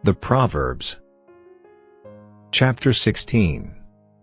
The Proverbs. Chapter 16.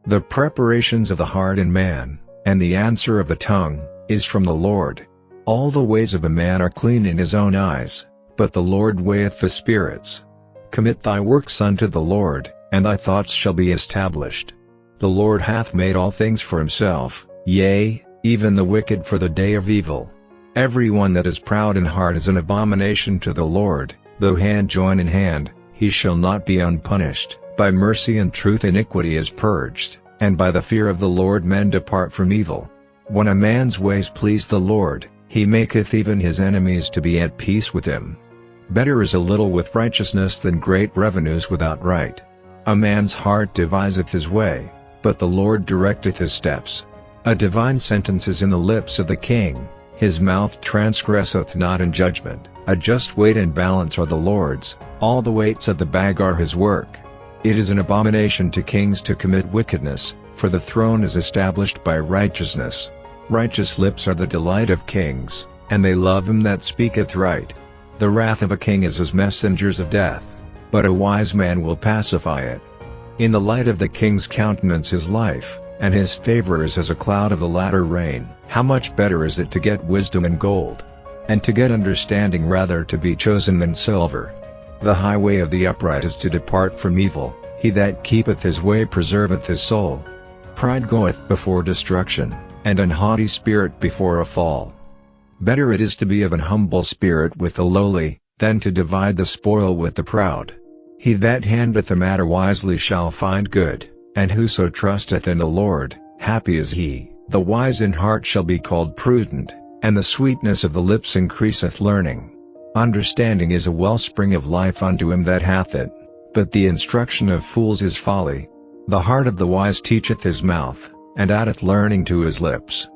The preparations of the heart in man, and the answer of the tongue, is from the Lord. All the ways of a man are clean in his own eyes, but the Lord weigheth the spirits. Commit thy works unto the Lord, and thy thoughts shall be established. The Lord hath made all things for himself, yea, even the wicked for the day of evil. Every one that is proud in heart is an abomination to the Lord, though hand join in hand, he shall not be unpunished. By mercy and truth iniquity is purged, and by the fear of the Lord men depart from evil. When a man's ways please the Lord, he maketh even his enemies to be at peace with him. Better is a little with righteousness than great revenues without right. A man's heart deviseth his way, but the Lord directeth his steps. A divine sentence is in the lips of the king, his mouth transgresseth not in judgment. A just weight and balance are the Lord's, all the weights of the bag are his work. It is an abomination to kings to commit wickedness, for the throne is established by righteousness. Righteous lips are the delight of kings, and they love him that speaketh right. The wrath of a king is as messengers of death, but a wise man will pacify it. In the light of the king's countenance is life, and his favor is as a cloud of the latter rain. How much better is it to get wisdom and gold, and to get understanding rather to be chosen than silver. The highway of the upright is to depart from evil, he that keepeth his way preserveth his soul. Pride goeth before destruction, and an haughty spirit before a fall. Better it is to be of an humble spirit with the lowly, than to divide the spoil with the proud. He that handleth the matter wisely shall find good, and whoso trusteth in the Lord, happy is he. The wise in heart shall be called prudent, and the sweetness of the lips increaseth learning. Understanding is a wellspring of life unto him that hath it, but the instruction of fools is folly. The heart of the wise teacheth his mouth, and addeth learning to his lips.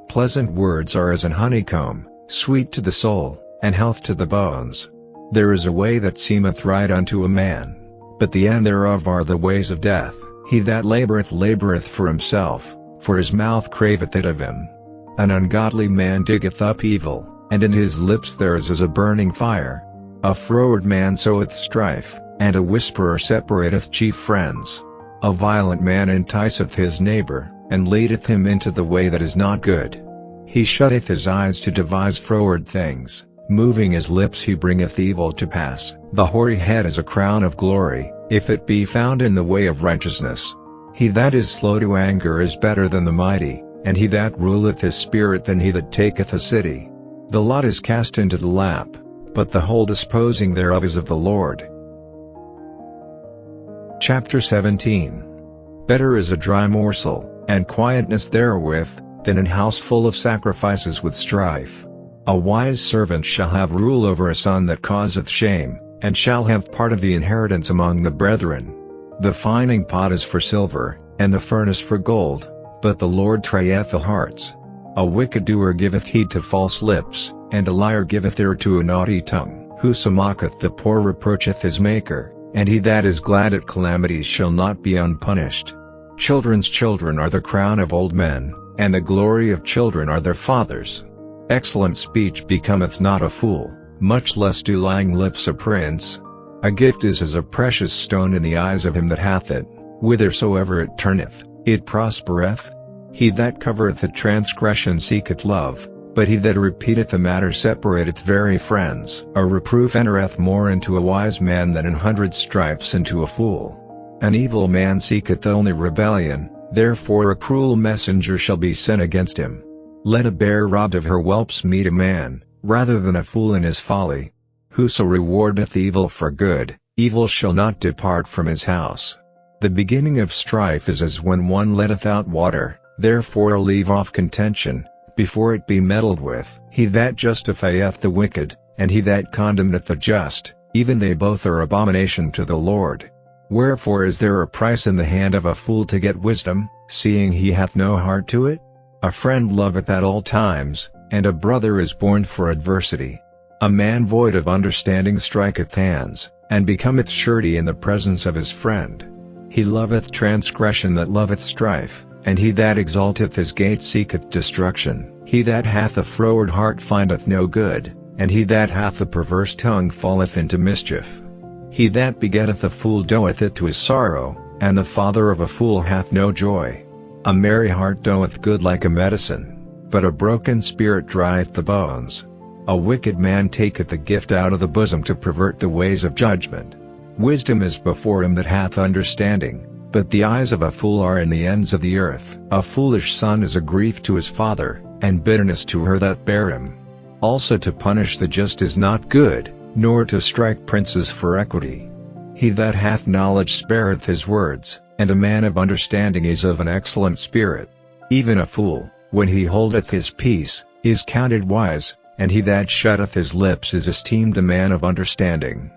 Pleasant words are as an honeycomb, sweet to the soul, and health to the bones. There is a way that seemeth right unto a man, but the end thereof are the ways of death. He that laboureth for himself, for his mouth craveth it of him. An ungodly man diggeth up evil, and in his lips there is as a burning fire. A froward man soweth strife, and a whisperer separateth chief friends. A violent man enticeth his neighbor, and leadeth him into the way that is not good. He shutteth his eyes to devise froward things, moving his lips he bringeth evil to pass. The hoary head is a crown of glory, if it be found in the way of righteousness. He that is slow to anger is better than the mighty, and he that ruleth his spirit than he that taketh a city. The lot is cast into the lap, but the whole disposing thereof is of the Lord. Chapter 17. Better is a dry morsel, and quietness therewith, than an house full of sacrifices with strife. A wise servant shall have rule over a son that causeth shame, and shall have part of the inheritance among the brethren. The fining pot is for silver, and the furnace for gold, but the Lord trieth the hearts. A wicked doer giveth heed to false lips, and a liar giveth ear to a naughty tongue. Whoso mocketh the poor reproacheth his Maker, and he that is glad at calamities shall not be unpunished. Children's children are the crown of old men, and the glory of children are their fathers. Excellent speech becometh not a fool, much less do lying lips a prince. A gift is as a precious stone in the eyes of him that hath it, whithersoever it turneth, it prospereth. He that covereth a transgression seeketh love, but he that repeateth a matter separateth very friends. A reproof entereth more into a wise man than 100 stripes into a fool. An evil man seeketh only rebellion, therefore a cruel messenger shall be sent against him. Let a bear robbed of her whelps meet a man, rather than a fool in his folly. Whoso rewardeth evil for good, evil shall not depart from his house. The beginning of strife is as when one letteth out water, therefore leave off contention, before it be meddled with. He that justifieth the wicked, and he that condemneth the just, even they both are abomination to the Lord. Wherefore is there a price in the hand of a fool to get wisdom, seeing he hath no heart to it? A friend loveth at all times, and a brother is born for adversity. A man void of understanding striketh hands, and becometh surety in the presence of his friend. He loveth transgression that loveth strife, and he that exalteth his gate seeketh destruction. He that hath a froward heart findeth no good, and he that hath a perverse tongue falleth into mischief. He that begetteth a fool doeth it to his sorrow, and the father of a fool hath no joy. A merry heart doeth good like a medicine, but a broken spirit drieth the bones. A wicked man taketh the gift out of the bosom to pervert the ways of judgment. Wisdom is before him that hath understanding, but the eyes of a fool are in the ends of the earth. A foolish son is a grief to his father, and bitterness to her that bare him. Also to punish the just is not good, nor to strike princes for equity. He that hath knowledge spareth his words, and a man of understanding is of an excellent spirit. Even a fool, when he holdeth his peace, is counted wise, and he that shutteth his lips is esteemed a man of understanding.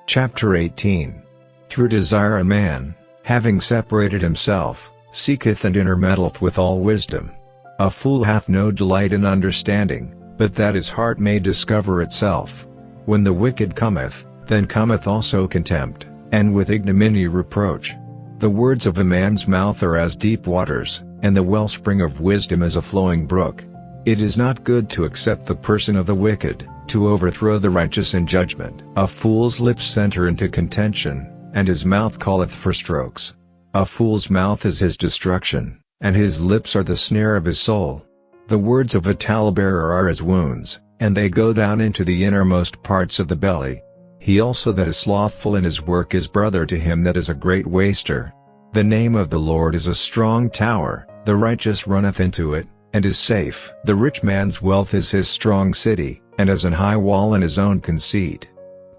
Chapter 18. Through desire a man, having separated himself, seeketh and intermeddleth with all wisdom. A fool hath no delight in understanding, but that his heart may discover itself. When the wicked cometh, then cometh also contempt, and with ignominy reproach. The words of a man's mouth are as deep waters, and the wellspring of wisdom as a flowing brook. It is not good to accept the person of the wicked, to overthrow the righteous in judgment. A fool's lips enter into contention, and his mouth calleth for strokes. A fool's mouth is his destruction, and his lips are the snare of his soul. The words of a talebearer are as wounds, and they go down into the innermost parts of the belly. He also that is slothful in his work is brother to him that is a great waster. The name of the Lord is a strong tower, the righteous runneth into it, and is safe. The rich man's wealth is his strong city, and as an high wall in his own conceit.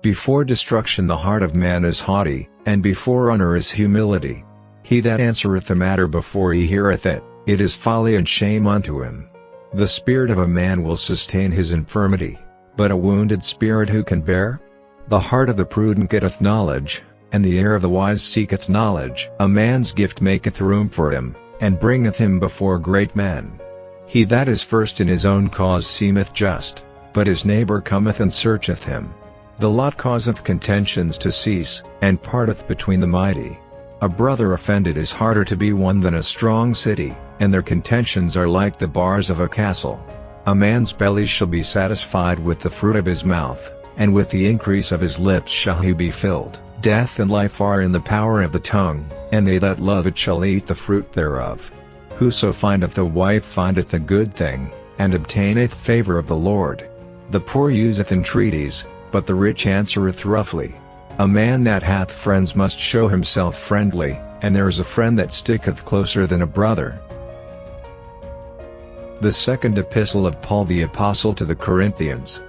Before destruction the heart of man is haughty, and before honor is humility. He that answereth a matter before he heareth it, it is folly and shame unto him. The spirit of a man will sustain his infirmity, but a wounded spirit who can bear? The heart of the prudent getteth knowledge, and the ear of the wise seeketh knowledge. A man's gift maketh room for him, and bringeth him before great men. He that is first in his own cause seemeth just, but his neighbor cometh and searcheth him. The lot causeth contentions to cease, and parteth between the mighty. A brother offended is harder to be won than a strong city, and their contentions are like the bars of a castle. A man's belly shall be satisfied with the fruit of his mouth, and with the increase of his lips shall he be filled. Death and life are in the power of the tongue, and they that love it shall eat the fruit thereof. Whoso findeth a wife findeth a good thing, and obtaineth favor of the Lord. The poor useth entreaties, but the rich answereth roughly. A man that hath friends must show himself friendly, and there is a friend that sticketh closer than a brother. The second epistle of Paul the Apostle to the Corinthians.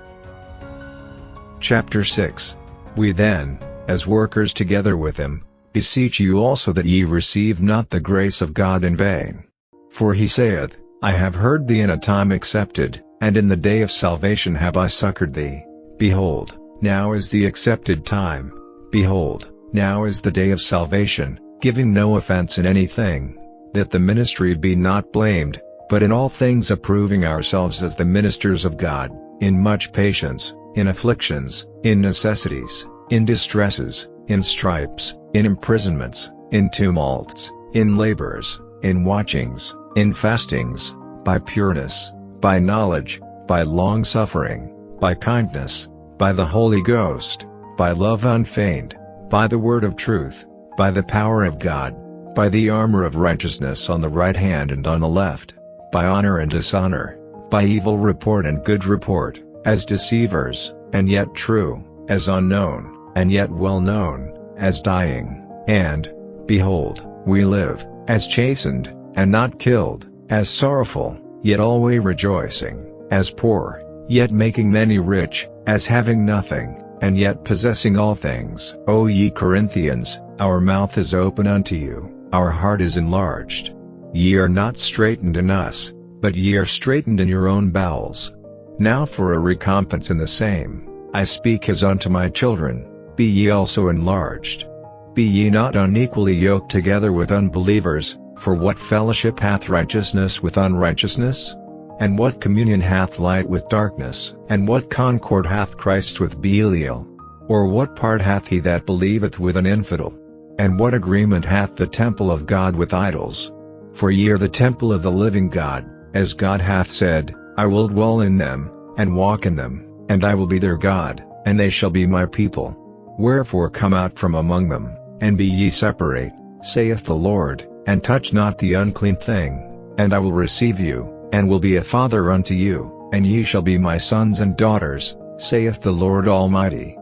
Chapter 6. We then, as workers together with him, beseech you also that ye receive not the grace of God in vain. For he saith, I have heard thee in a time accepted, and in the day of salvation have I succored thee. Behold, now is the accepted time. Behold, now is the day of salvation, giving no offense in anything, that the ministry be not blamed, but in all things approving ourselves as the ministers of God, in much patience, in afflictions, in necessities, in distresses, in stripes, in imprisonments, in tumults, in labors, in watchings, in fastings, by pureness, by knowledge, by long-suffering, by kindness, by the Holy Ghost, by love unfeigned, by the word of truth, by the power of God, by the armor of righteousness on the right hand and on the left, by honor and dishonor, by evil report and good report, as deceivers, and yet true, as unknown, and yet well known, as dying, and, behold, we live, as chastened, and not killed, as sorrowful, yet always rejoicing, as poor, yet making many rich, as having nothing, and yet possessing all things. O ye Corinthians, our mouth is open unto you, our heart is enlarged. Ye are not straitened in us, but ye are straitened in your own bowels. Now for a recompense in the same, I speak as unto my children, be ye also enlarged. Be ye not unequally yoked together with unbelievers, for what fellowship hath righteousness with unrighteousness? And what communion hath light with darkness? And what concord hath Christ with Belial? Or what part hath he that believeth with an infidel? And what agreement hath the temple of God with idols? For ye are the temple of the living God, as God hath said, I will dwell in them, and walk in them, and I will be their God, and they shall be my people. Wherefore come out from among them, and be ye separate, saith the Lord, and touch not the unclean thing, and I will receive you, and will be a father unto you, and ye shall be my sons and daughters, saith the Lord Almighty.